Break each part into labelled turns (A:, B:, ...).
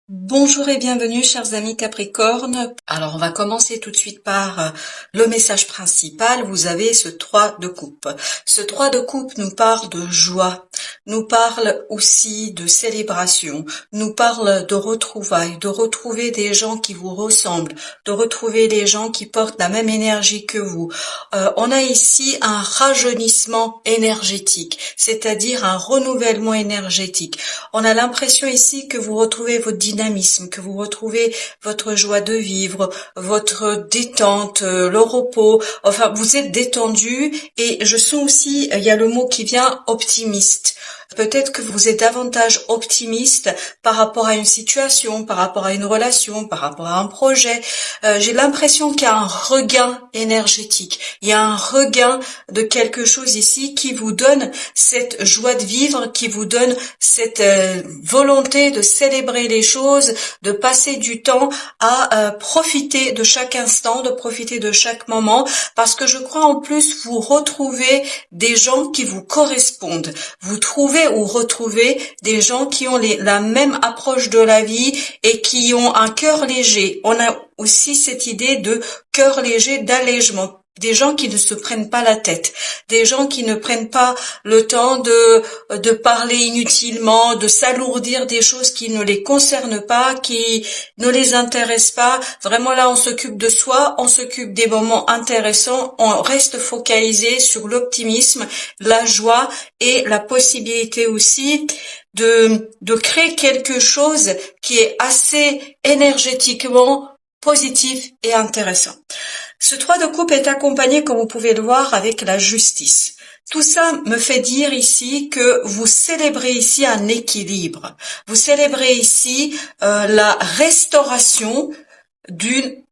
A: Bonjour et bienvenue chers amis Capricorne. Alors on va commencer tout de suite par le message principal. Vous avez ce 3 de coupe. Ce 3 de coupe nous parle de joie, nous parle aussi de célébration, nous parle de retrouvailles, de retrouver des gens qui vous ressemblent, de retrouver des gens qui portent la même énergie que vous. On a ici un rajeunissement énergétique, c'est-à-dire un renouvellement énergétique. On a l'impression ici que vous retrouvez votre dynamisme, que vous retrouvez votre joie de vivre, votre détente, le repos. Enfin, vous êtes détendu et je sens aussi, il y a le mot qui vient, optimiste. Peut-être que vous êtes davantage optimiste par rapport à une situation, par rapport à une relation, par rapport à un projet. J'ai l'impression qu'il y a un regain énergétique. Il y a un regain de quelque chose ici qui vous donne cette joie de vivre, qui vous donne cette volonté de célébrer les choses, de passer du temps à profiter de chaque instant, de profiter de chaque moment, parce que je crois en plus vous retrouvez des gens qui vous correspondent. Vous trouvez ou retrouvez des gens qui ont la même approche de la vie et qui ont un cœur léger. On a aussi cette idée de cœur léger, d'allègement. Des gens qui ne se prennent pas la tête, des gens qui ne prennent pas le temps de parler inutilement, de s'alourdir des choses qui ne les concernent pas, qui ne les intéressent pas. Vraiment là, on s'occupe de soi, on s'occupe des moments intéressants, on reste focalisé sur l'optimisme, la joie et la possibilité aussi de créer quelque chose qui est assez énergétiquement positif et intéressant. Ce 3 de coupe est accompagné, comme vous pouvez le voir, avec la justice. Tout ça me fait dire ici que vous célébrez ici un équilibre. Vous célébrez ici la restauration d'une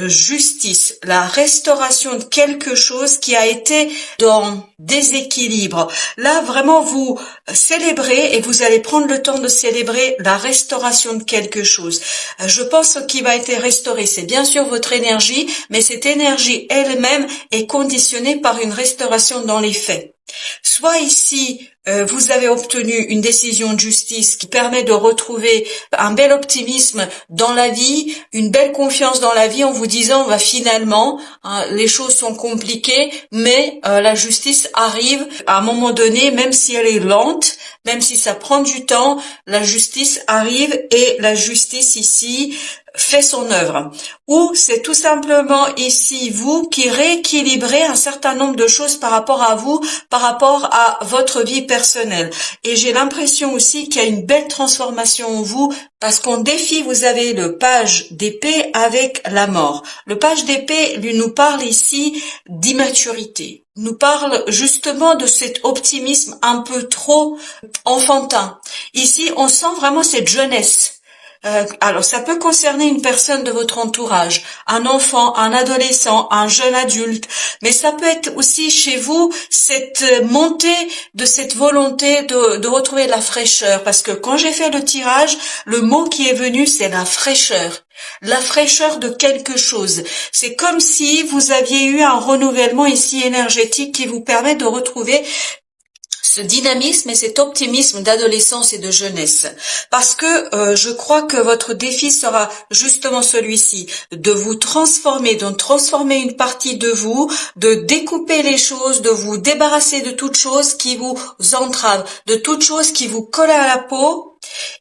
A: justice, la restauration de quelque chose qui a été dans déséquilibre. Là, vraiment, vous célébrez et vous allez prendre le temps de célébrer la restauration de quelque chose. Je pense qu'il va être restauré, c'est bien sûr votre énergie, mais cette énergie elle-même est conditionnée par une restauration dans les faits. Soit ici, vous avez obtenu une décision de justice qui permet de retrouver un bel optimisme dans la vie, une belle confiance dans la vie en vous disant finalement, les choses sont compliquées, mais la justice arrive à un moment donné, même si elle est lente, même si ça prend du temps, la justice arrive et la justice ici fait son œuvre. Ou c'est tout simplement ici vous qui rééquilibrez un certain nombre de choses par rapport à vous, par rapport à votre vie personnelle. Et j'ai l'impression aussi qu'il y a une belle transformation en vous, parce qu'en défi, vous avez le page d'épée avec la mort. Le page d'épée lui nous parle ici d'immaturité, nous parle justement de cet optimisme un peu trop enfantin. Ici, on sent vraiment cette jeunesse. Alors, ça peut concerner une personne de votre entourage, un enfant, un adolescent, un jeune adulte, mais ça peut être aussi chez vous cette montée de cette volonté de retrouver la fraîcheur, parce que quand j'ai fait le tirage, le mot qui est venu, c'est la fraîcheur. La fraîcheur de quelque chose. C'est comme si vous aviez eu un renouvellement ici énergétique qui vous permet de retrouver ce dynamisme et cet optimisme d'adolescence et de jeunesse. Parce que je crois que votre défi sera justement celui-ci, de vous transformer, de transformer une partie de vous, de découper les choses, de vous débarrasser de toute chose qui vous entrave, de toute chose qui vous colle à la peau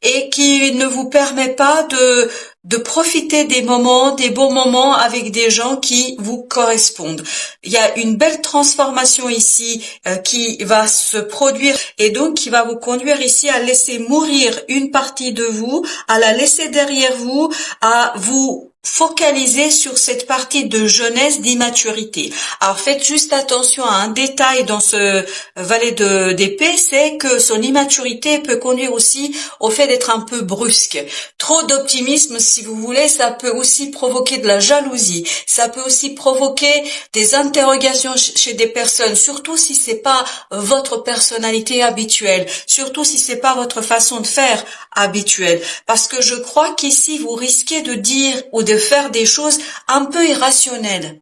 A: et qui ne vous permet pas de profiter des moments, des bons moments avec des gens qui vous correspondent. Il y a une belle transformation ici qui va se produire et donc qui va vous conduire ici à laisser mourir une partie de vous, à la laisser derrière vous, à vous focaliser sur cette partie de jeunesse, d'immaturité. Alors faites juste attention à un détail dans ce valet d'épée, c'est que son immaturité peut conduire aussi au fait d'être un peu brusque. Trop d'optimisme, si vous voulez, ça peut aussi provoquer de la jalousie, ça peut aussi provoquer des interrogations chez des personnes, surtout si c'est pas votre personnalité habituelle, surtout si c'est pas votre façon de faire habituelle, parce que je crois qu'ici vous risquez de dire ou de faire des choses un peu irrationnelles,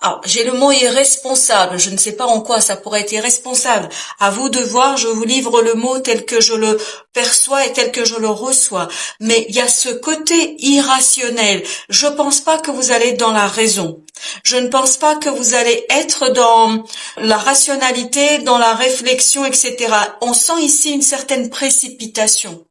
A: Alors, j'ai le mot irresponsable. Je ne sais pas en quoi ça pourrait être irresponsable. À vous de voir, je vous livre le mot tel que je le perçois et tel que je le reçois. Mais il y a ce côté irrationnel. Je pense pas que vous allez être dans la raison. Je ne pense pas que vous allez être dans la rationalité, dans la réflexion, etc. On sent ici une certaine précipitation.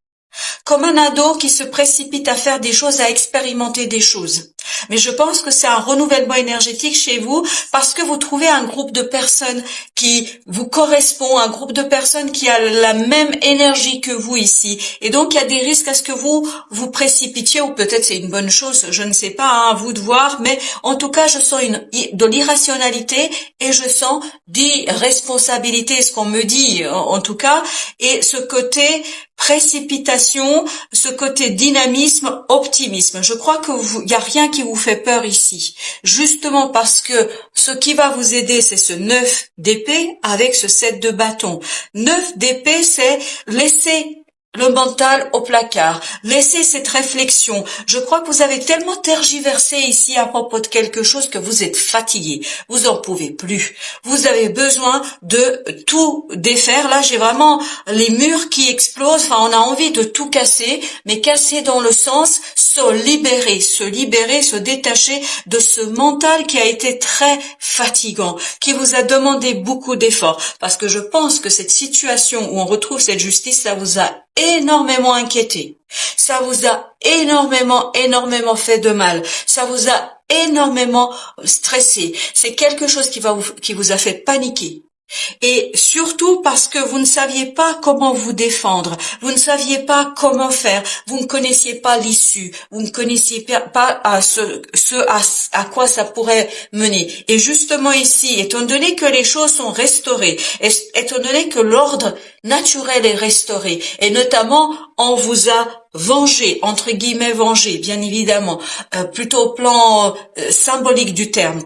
A: Comme un ado qui se précipite à faire des choses, à expérimenter des choses. Mais je pense que c'est un renouvellement énergétique chez vous parce que vous trouvez un groupe de personnes qui vous correspond, un groupe de personnes qui a la même énergie que vous ici. Et donc, il y a des risques à ce que vous vous précipitiez, ou peut-être c'est une bonne chose, je ne sais pas, hein, à vous de voir, mais en tout cas, je sens de l'irrationalité et je sens d'irresponsabilité, ce qu'on me dit en tout cas, et ce côté précipitation, ce côté dynamisme, optimisme. Je crois que il n'y a rien qui vous fait peur ici. Justement parce que ce qui va vous aider, c'est ce 9 d'épée avec ce 7 de bâton. 9 d'épée, c'est laisser le mental au placard. Laissez cette réflexion. Je crois que vous avez tellement tergiversé ici à propos de quelque chose que vous êtes fatigué. Vous en pouvez plus. Vous avez besoin de tout défaire. Là, j'ai vraiment les murs qui explosent. Enfin, on a envie de tout casser, mais casser dans le sens se libérer, se détacher de ce mental qui a été très fatigant, qui vous a demandé beaucoup d'efforts. Parce que je pense que cette situation où on retrouve cette justice, ça vous a énormément inquiété. Ça vous a énormément fait de mal. Ça vous a énormément stressé. C'est quelque chose qui vous a fait paniquer. Et surtout parce que vous ne saviez pas comment vous défendre, vous ne saviez pas comment faire, vous ne connaissiez pas l'issue, vous ne connaissiez pas à quoi ça pourrait mener. Et justement ici, étant donné que les choses sont restaurées, étant donné que l'ordre naturel est restauré, et notamment on vous a vengé, entre guillemets vengé, bien évidemment, plutôt au plan symbolique du terme.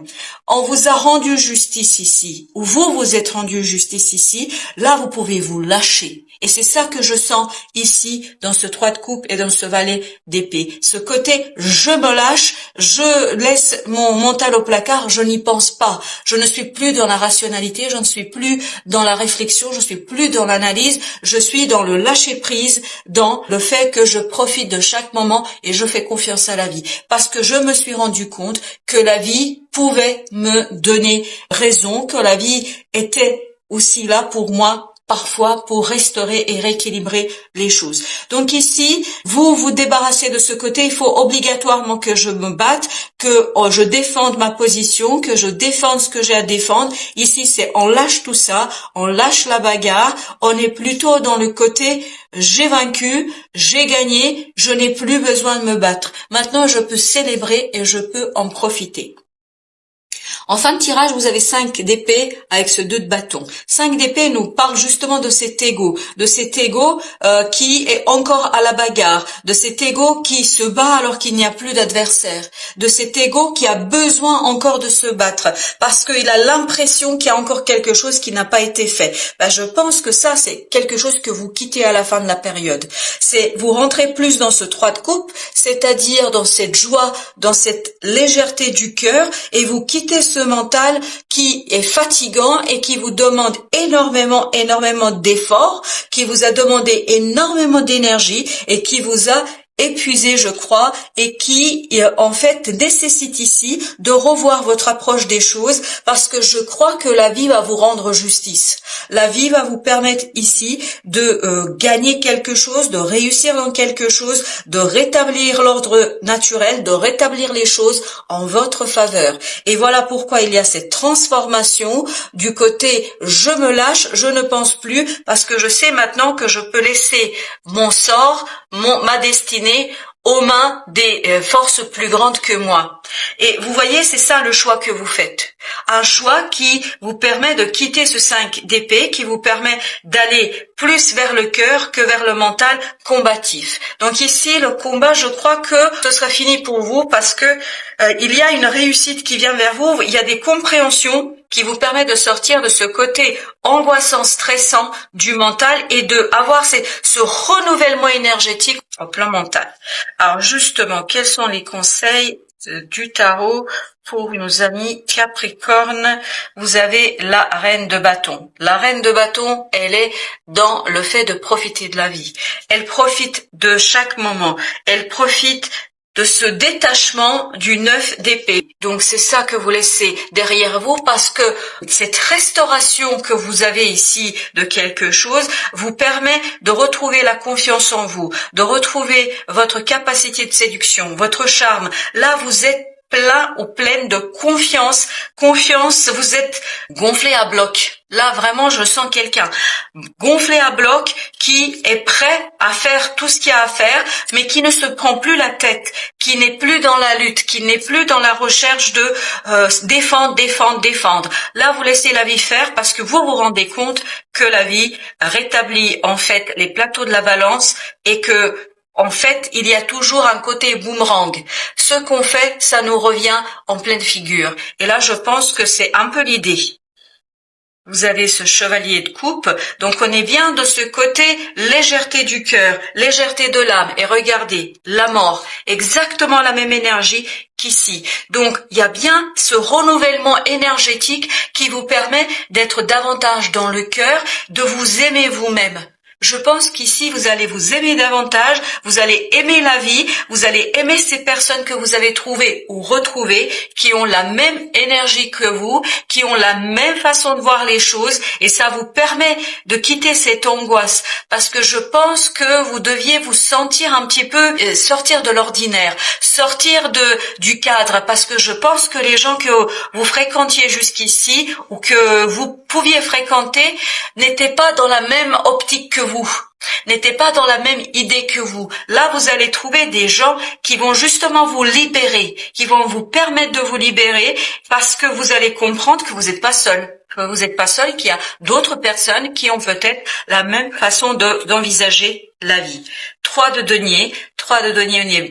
A: On vous a rendu justice ici, ou vous êtes rendu justice ici, là vous pouvez vous lâcher. Et c'est ça que je sens ici, dans ce 3 de coupe et dans ce valet d'épée. Ce côté, je me lâche, je laisse mon mental au placard, je n'y pense pas. Je ne suis plus dans la rationalité, je ne suis plus dans la réflexion, je ne suis plus dans l'analyse, je suis dans le lâcher prise, dans le fait que je profite de chaque moment et je fais confiance à la vie. Parce que je me suis rendu compte que la vie pouvait me donner raison, que la vie était aussi là pour moi, parfois pour restaurer et rééquilibrer les choses. Donc ici, vous débarrassez de ce côté, il faut obligatoirement que je me batte, que je défende ma position, que je défende ce que j'ai à défendre. Ici, c'est on lâche tout ça, on lâche la bagarre, on est plutôt dans le côté j'ai vaincu, j'ai gagné, je n'ai plus besoin de me battre. Maintenant, je peux célébrer et je peux en profiter. En fin de tirage, vous avez 5 d'épée avec ce 2 de bâton. 5 d'épée nous parle justement de cet ego, qui est encore à la bagarre, de cet ego qui se bat alors qu'il n'y a plus d'adversaire, de cet ego qui a besoin encore de se battre parce qu'il a l'impression qu'il y a encore quelque chose qui n'a pas été fait. Je pense que ça, c'est quelque chose que vous quittez à la fin de la période. C'est vous rentrez plus dans ce 3 de coupe, c'est-à-dire dans cette joie, dans cette légèreté du cœur, et vous quittez ce mental qui est fatigant et qui vous demande énormément d'efforts, qui vous a demandé énormément d'énergie et qui vous a épuisé, je crois, et qui, en fait, nécessite ici de revoir votre approche des choses parce que je crois que la vie va vous rendre justice. La vie va vous permettre ici de gagner quelque chose, de réussir dans quelque chose, de rétablir l'ordre naturel, de rétablir les choses en votre faveur. Et voilà pourquoi il y a cette transformation du côté je me lâche, je ne pense plus parce que je sais maintenant que je peux laisser mon sort, ma destinée aux mains des forces plus grandes que moi. Et vous voyez, c'est ça le choix que vous faites. Un choix qui vous permet de quitter ce 5 d'épée, qui vous permet d'aller plus vers le cœur que vers le mental combatif. Donc ici, le combat, je crois que ce sera fini pour vous parce que il y a une réussite qui vient vers vous, il y a des compréhensions qui vous permettent de sortir de ce côté angoissant, stressant du mental et de avoir ce renouvellement énergétique au plan mental. Alors justement, quels sont les conseils du tarot pour nos amis Capricorne. Vous avez la reine de bâton. La reine de bâton, elle est dans le fait de profiter de la vie. Elle profite de chaque moment. Elle profite de ce détachement du 9 d'épée. Donc c'est ça que vous laissez derrière vous, parce que cette restauration que vous avez ici de quelque chose vous permet de retrouver la confiance en vous, de retrouver votre capacité de séduction, votre charme. Là, vous êtes plein ou pleine de confiance. Confiance, vous êtes gonflé à bloc. Là, vraiment, je sens quelqu'un gonflé à bloc qui est prêt à faire tout ce qu'il y a à faire, mais qui ne se prend plus la tête, qui n'est plus dans la lutte, qui n'est plus dans la recherche de défendre. Là, vous laissez la vie faire parce que vous vous rendez compte que la vie rétablit en fait les plateaux de la balance et que en fait, il y a toujours un côté boomerang. Ce qu'on fait, ça nous revient en pleine figure. Et là, je pense que c'est un peu l'idée. Vous avez ce chevalier de coupe, donc on est bien de ce côté légèreté du cœur, légèreté de l'âme. Et regardez, la mort, exactement la même énergie qu'ici. Donc il y a bien ce renouvellement énergétique qui vous permet d'être davantage dans le cœur, de vous aimer vous-même. Je pense qu'ici, vous allez vous aimer davantage, vous allez aimer la vie, vous allez aimer ces personnes que vous avez trouvées ou retrouvées, qui ont la même énergie que vous, qui ont la même façon de voir les choses, et ça vous permet de quitter cette angoisse, parce que je pense que vous deviez vous sentir un petit peu sortir de l'ordinaire, sortir du cadre, parce que je pense que les gens que vous fréquentiez jusqu'ici, ou que vous pouviez fréquenter, n'étaient pas dans la même optique que vous, n'étaient pas dans la même idée que vous. Là, vous allez trouver des gens qui vont justement vous libérer, qui vont vous permettre de vous libérer, parce que vous allez comprendre que vous n'êtes pas seul. Vous n'êtes pas seul, qu'il y a d'autres personnes qui ont peut-être la même façon d'envisager la vie. 3 de denier,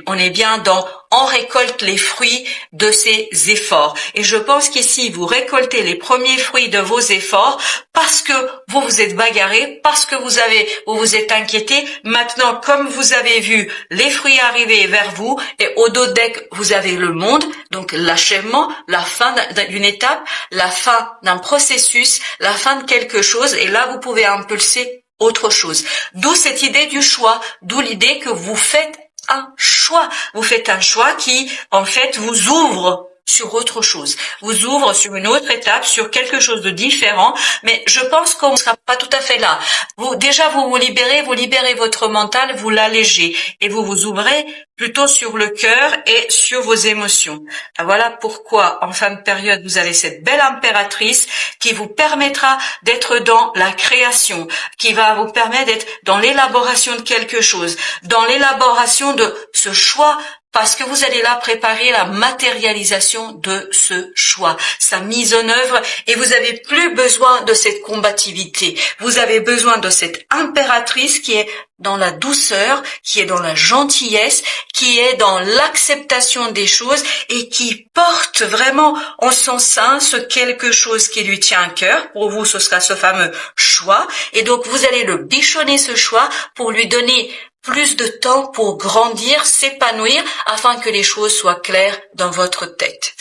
A: on est bien dans on récolte les fruits de ses efforts. Et je pense qu'ici, vous récoltez les premiers fruits de vos efforts parce que vous vous êtes bagarré, parce que vous vous êtes inquiété. Maintenant, comme vous avez vu les fruits arriver vers vous et au dos deck, vous avez le monde, donc l'achèvement, la fin d'une étape, la fin d'un processus, la fin de quelque chose. Et là, vous pouvez impulser autre chose. D'où cette idée du choix, d'où l'idée que vous faites un choix. Vous faites un choix qui, en fait, vous ouvre sur autre chose, vous ouvre sur une autre étape, sur quelque chose de différent, mais je pense qu'on ne sera pas tout à fait là. Vous vous libérez votre mental, vous l'allégez et vous vous ouvrez plutôt sur le cœur et sur vos émotions. Voilà pourquoi en fin de période vous avez cette belle impératrice qui vous permettra d'être dans la création, qui va vous permettre d'être dans l'élaboration de quelque chose, dans l'élaboration de ce choix, parce que vous allez là préparer la matérialisation de ce choix, sa mise en œuvre, et vous avez plus besoin de cette combativité. Vous avez besoin de cette impératrice qui est dans la douceur, qui est dans la gentillesse, qui est dans l'acceptation des choses et qui porte vraiment en son sein ce quelque chose qui lui tient à cœur. Pour vous, ce sera ce fameux choix. Et donc, vous allez le bichonner, ce choix, pour lui donner plus de temps pour grandir, s'épanouir, afin que les choses soient claires dans votre tête.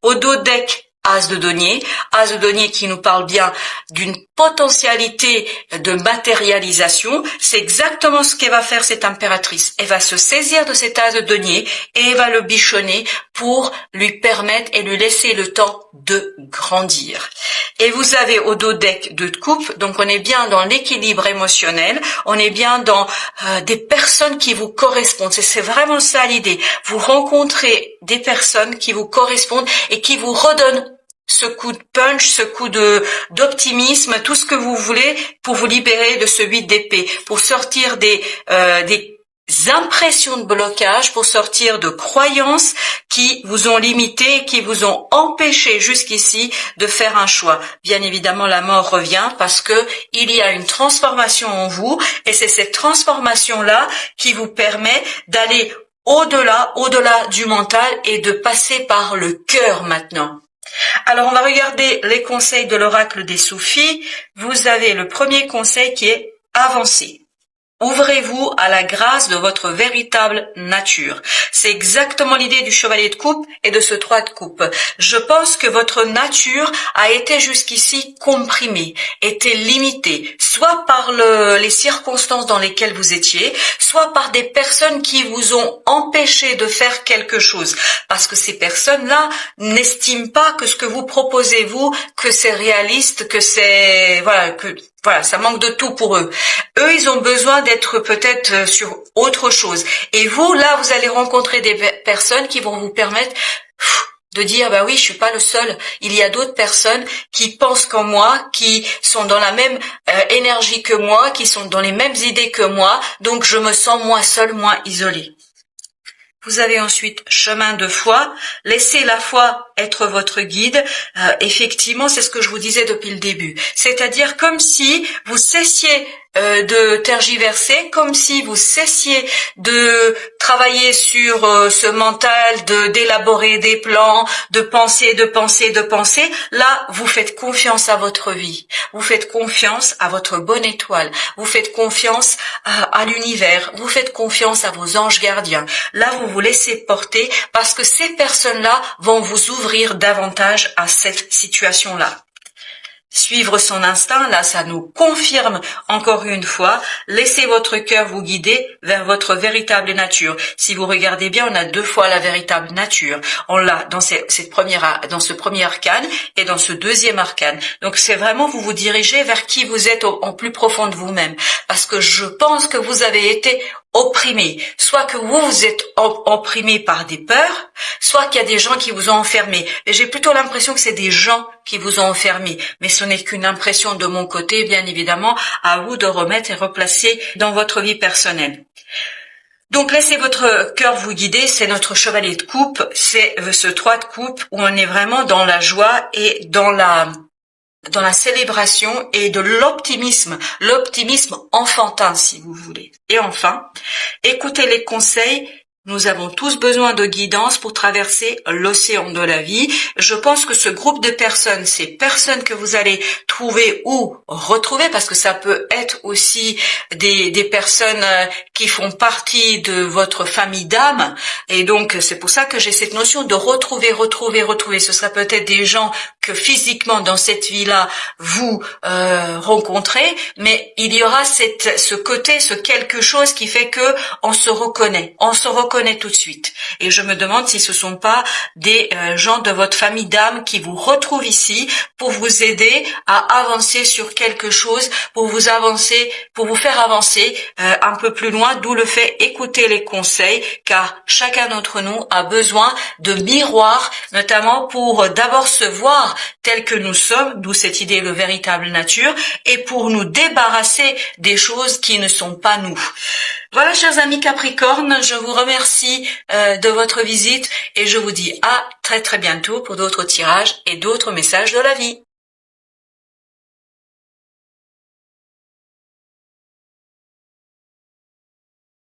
A: Au dos deck, As de denier qui nous parle bien d'une potentialité de matérialisation. C'est exactement ce qu'elle va faire, cette impératrice. Elle va se saisir de cet as de denier et elle va le bichonner pour lui permettre et lui laisser le temps de grandir. Et vous avez au dos deck de coupe, donc on est bien dans l'équilibre émotionnel, on est bien dans des personnes qui vous correspondent. C'est vraiment ça l'idée. Vous rencontrez des personnes qui vous correspondent et qui vous redonnent ce coup de punch, ce coup d'optimisme, tout ce que vous voulez pour vous libérer de ce 8 d'épée, pour sortir des impressions de blocage, pour sortir de croyances qui vous ont limité, qui vous ont empêché jusqu'ici de faire un choix. Bien évidemment, la mort revient parce que il y a une transformation en vous et c'est cette transformation-là qui vous permet d'aller au-delà du mental et de passer par le cœur maintenant. Alors, on va regarder les conseils de l'oracle des soufis. Vous avez le premier conseil qui est avancer. Ouvrez-vous à la grâce de votre véritable nature. C'est exactement l'idée du chevalier de coupe et de ce 3 de coupe. Je pense que votre nature a été jusqu'ici comprimée, été limitée, soit par les circonstances dans lesquelles vous étiez, soit par des personnes qui vous ont empêché de faire quelque chose. Parce que ces personnes-là n'estiment pas que ce que vous proposez, vous, que c'est réaliste, que c'est, voilà, ça manque de tout pour eux. Eux, ils ont besoin d'être peut-être sur autre chose. Et vous, là, vous allez rencontrer des personnes qui vont vous permettre de dire, bah oui, je suis pas le seul. Il y a d'autres personnes qui pensent comme moi, qui sont dans la même énergie que moi, qui sont dans les mêmes idées que moi. Donc, je me sens moins seul, moins isolé. Vous avez ensuite chemin de foi. Laissez la foi être votre guide. Effectivement, c'est ce que je vous disais depuis le début. C'est-à-dire comme si vous cessiez de tergiverser, comme si vous cessiez de travailler sur ce mental, d'élaborer des plans, de penser. Là, vous faites confiance à votre vie. Vous faites confiance à votre bonne étoile. Vous faites confiance à l'univers. Vous faites confiance à vos anges gardiens. Là, vous vous laissez porter parce que ces personnes-là vont vous ouvrir davantage à cette situation-là. Suivre son instinct, là, ça nous confirme encore une fois. Laissez votre cœur vous guider vers votre véritable nature. Si vous regardez bien, on a 2 fois la véritable nature. On l'a dans ce premier arcane et dans ce deuxième arcane. Donc, c'est vraiment vous dirigez vers qui vous êtes en plus profond de vous-même. Parce que je pense que vous avez été opprimé. Soit que vous êtes opprimé par des peurs, soit qu'il y a des gens qui vous ont enfermé. Et j'ai plutôt l'impression que c'est des gens qui vous ont enfermé. Mais ce n'est qu'une impression de mon côté, bien évidemment, à vous de remettre et replacer dans votre vie personnelle. Donc laissez votre cœur vous guider, c'est notre chevalier de coupe, c'est ce 3 de coupe où on est vraiment dans la joie et dans la célébration et de l'optimisme enfantin si vous voulez. Et enfin, écoutez les conseils. Nous avons tous besoin de guidance pour traverser l'océan de la vie. Je pense que ce groupe de personnes, ces personnes que vous allez trouver ou retrouver, parce que ça peut être aussi des personnes qui font partie de votre famille d'âme. Et donc, c'est pour ça que j'ai cette notion de retrouver. Ce sera peut-être des gens que physiquement, dans cette vie-là, vous rencontrez, mais il y aura ce côté, ce quelque chose qui fait que on se reconnaît tout de suite. Et je me demande si ce sont pas des gens de votre famille d'âme qui vous retrouvent ici pour vous aider à avancer sur quelque chose, pour vous faire avancer un peu plus loin, d'où le fait écouter les conseils, car chacun d'entre nous a besoin de miroirs, notamment pour d'abord se voir tel que nous sommes, d'où cette idée de véritable nature, et pour nous débarrasser des choses qui ne sont pas nous. Voilà, chers amis Capricorne, je vous remercie de votre visite et je vous dis à très très bientôt pour d'autres tirages et d'autres messages de la vie.